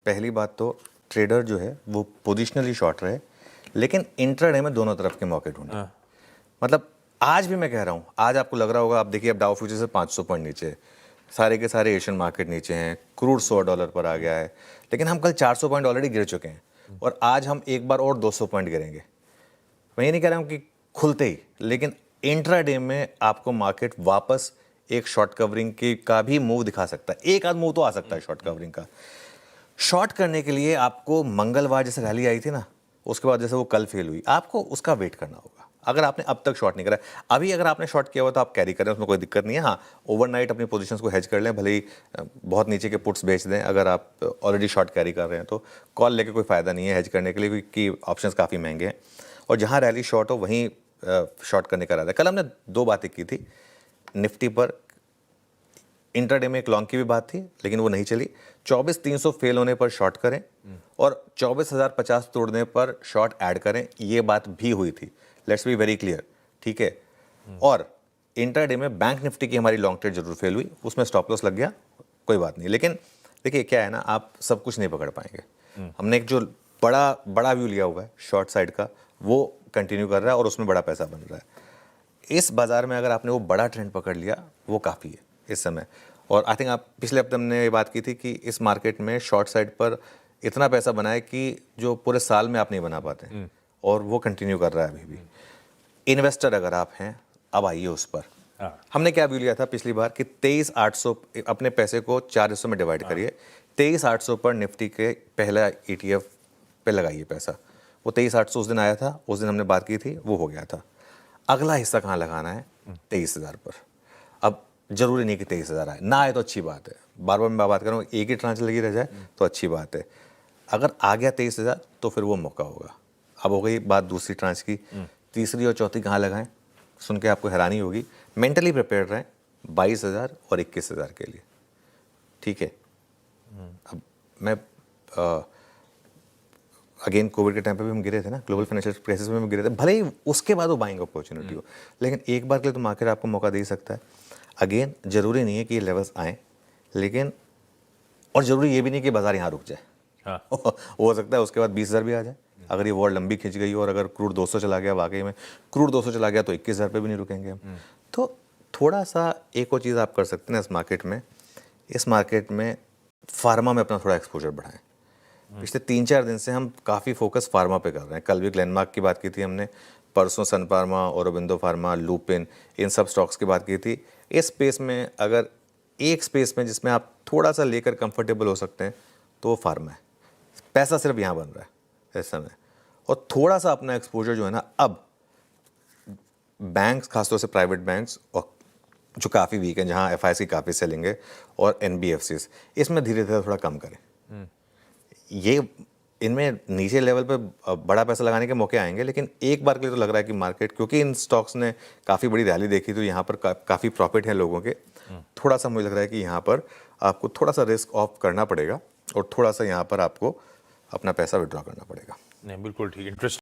पहली बात तो ट्रेडर जो है वो पोजिशनली शॉर्ट रहे, लेकिन इंट्राडे में दोनों तरफ के मौके ढूंढे। मतलब आज भी मैं कह रहा हूँ, आज आपको लग रहा होगा, आप देखिए अब डाउ फ्यूचर से 500 पॉइंट नीचे है, सारे के सारे एशियन मार्केट नीचे हैं, क्रूड $100 पर आ गया है, लेकिन हम कल 400 पॉइंट ऑलरेडी गिर चुके हैं और आज हम एक बार और 200 पॉइंट गिरेंगे। मैं ये नहीं कह रहा हूँ कि खुलते ही, लेकिन इंट्राडे में आपको मार्केट वापस एक शॉर्ट कवरिंग की का भी मूव दिखा सकता है, एक आध मूव तो आ सकता है शॉर्ट कवरिंग का। शॉर्ट करने के लिए आपको मंगलवार जैसे रैली आई थी ना, उसके बाद जैसे वो कल फेल हुई, आपको उसका वेट करना होगा। अगर आपने अब तक शॉर्ट नहीं करा, अभी अगर आपने शॉर्ट किया हुआ तो आप कैरी करें, उसमें कोई दिक्कत नहीं है। हाँ, ओवरनाइट अपनी पोजीशंस को हेज कर लें, भले ही बहुत नीचे के पुट्स बेच दें। अगर आप ऑलरेडी शॉर्ट कैरी कर रहे हैं तो कॉल लेके कोई फ़ायदा नहीं है हेज करने के लिए, क्योंकि ऑप्शंस काफ़ी महंगे हैं और जहाँ रैली शॉर्ट हो वहीं शॉर्ट करने का रहता है। कल हमने दो बातें की थी निफ्टी पर, इंट्राडे में एक लॉन्ग की भी बात थी लेकिन वो नहीं चली। 24,300 फेल होने पर शॉर्ट करें और 24,050 तोड़ने पर शॉर्ट ऐड करें, ये बात भी हुई थी। लेट्स बी वेरी क्लियर, ठीक है। और इंट्राडे में बैंक निफ्टी की हमारी लॉन्ग ट्रेड जरूर फेल हुई, उसमें स्टॉप लॉस लग गया, कोई बात नहीं। लेकिन देखिए क्या है ना, आप सब कुछ नहीं पकड़ पाएंगे। हमने एक जो बड़ा व्यू लिया हुआ है शॉर्ट साइड का, वो कंटिन्यू कर रहा है और उसमें बड़ा पैसा बन रहा है। इस बाजार में अगर आपने वो बड़ा ट्रेंड पकड़ लिया, वो काफ़ी है इस समय। और आई थिंक आप पिछले हफ्ते हमने ये बात की थी कि इस मार्केट में शॉर्ट साइड पर इतना पैसा बना है कि जो पूरे साल में आप नहीं बना पाते, और वो कंटिन्यू कर रहा है अभी भी। इन्वेस्टर अगर आप हैं, अब आइए उस पर। हमने क्या व्यू लिया था पिछली बार कि 23,800, अपने पैसे को 4 हिस्सों में डिवाइड करिए, 23,800 पर निफ्टी के पहला ETF पे लगाइए पैसा। वो 23,800 उस दिन आया था, उस दिन हमने बात की थी, वो हो गया था। अगला हिस्सा कहाँ लगाना है? 23,000 पर। अब जरूरी नहीं कि 23,000 आए, ना आए तो अच्छी बात है, बार बार मैं बात कर रहा हूँ, एक ही ट्रांच लगी रह जाए तो अच्छी बात है। अगर आ गया 23,000 तो फिर वो मौका होगा। अब हो गई बात दूसरी ट्रांच की, तीसरी और चौथी कहाँ लगाएं? सुन के आपको हैरानी होगी, मेंटली प्रिपेयर रहें 22,000 और 21,000 के लिए, ठीक है। अब मैं अगेन कोविड के टाइम पे भी हम गिरे थे ना, ग्लोबल फाइनेंशियल क्राइसिस में भी गिरे थे, भले ही उसके बाद वो बाइंग अपॉर्चुनिटी हो, लेकिन एक बार के लिए तो मार्केट आपको मौका दे ही सकता है। अगेन जरूरी नहीं है कि ये लेवल्स आएँ, लेकिन और जरूरी ये भी नहीं कि बाजार यहाँ रुक जाए। हाँ। हो सकता है उसके बाद 20,000 भी आ जाए, अगर ये वॉर लंबी खिंच गई और अगर क्रूड 200 चला गया, वाकई में क्रूड 200 चला गया तो 21,000 पे भी नहीं रुकेंगे हम। तो थोड़ा सा एक और चीज़ आप कर सकते हैं इस मार्केट में फार्मा में अपना थोड़ा एक्सपोजर बढ़ाएं। पिछले 3-4 दिन से हम काफ़ी फोकस फार्मा पे कर रहे हैं। कल भी ग्लेनमार्क की बात की थी हमने, परसों सन फार्मा, औरोबिंदो फार्मा, लुपिन, इन सब स्टॉक्स की बात की थी। इस स्पेस में अगर एक स्पेस में जिसमें आप थोड़ा सा लेकर कंफर्टेबल हो सकते हैं तो वो फार्मा है। पैसा सिर्फ यहाँ बन रहा है इस समय, और थोड़ा सा अपना एक्सपोजर जो है ना, अब बैंक्स, खासतौर से प्राइवेट बैंक्स और जो काफ़ी वीक हैं, जहाँ FIs की काफ़ी सेलिंग है, और NBFCs, इसमें धीरे धीरे थोड़ा कम करें। ये इनमें नीचे लेवल पे बड़ा पैसा लगाने के मौके आएंगे, लेकिन एक बार के लिए तो लग रहा है कि मार्केट, क्योंकि इन स्टॉक्स ने काफ़ी बड़ी रैली देखी तो यहाँ पर काफ़ी प्रॉफिट है लोगों के, थोड़ा सा मुझे लग रहा है कि यहाँ पर आपको थोड़ा सा रिस्क ऑफ करना पड़ेगा और थोड़ा सा यहाँ पर आपको अपना पैसा विड्रॉ करना पड़ेगा। नहीं, बिल्कुल ठीक है। इंटरेस्ट